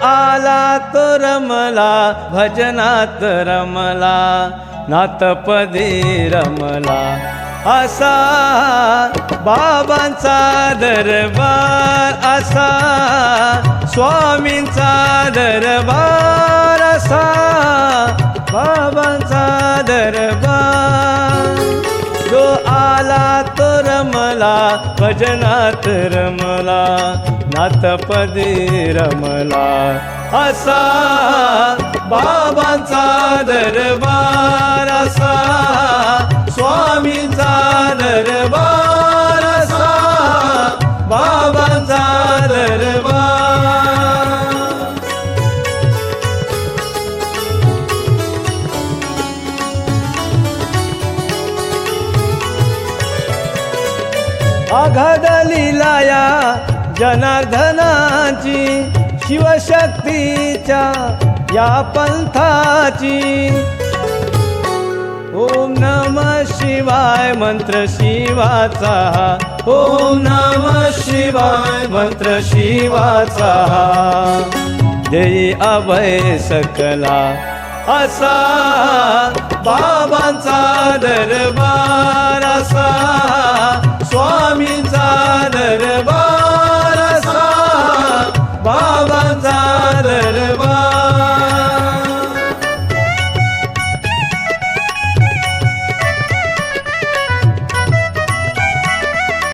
आला तो रमला भजनात रमला नाथपदी रमला असा बाबांचा दरबार असा स्वामींचा दरबार असा बाबांचा दरबार जो आला तो रमला भजनात रमला नाथपदी रमला असा बाबांचा दरबार असा स्वामींचा दरबार असा बाबांचा दरबार आघाद लीलाया जनार्दनाची शिवशक्तीच्या या पंथाची ओम नमः शिवाय मंत्र शिवाचा ओम नमः शिवाय मंत्र शिवाचा देई अभय सकला असा बाबांचा दरबार असा स्वामी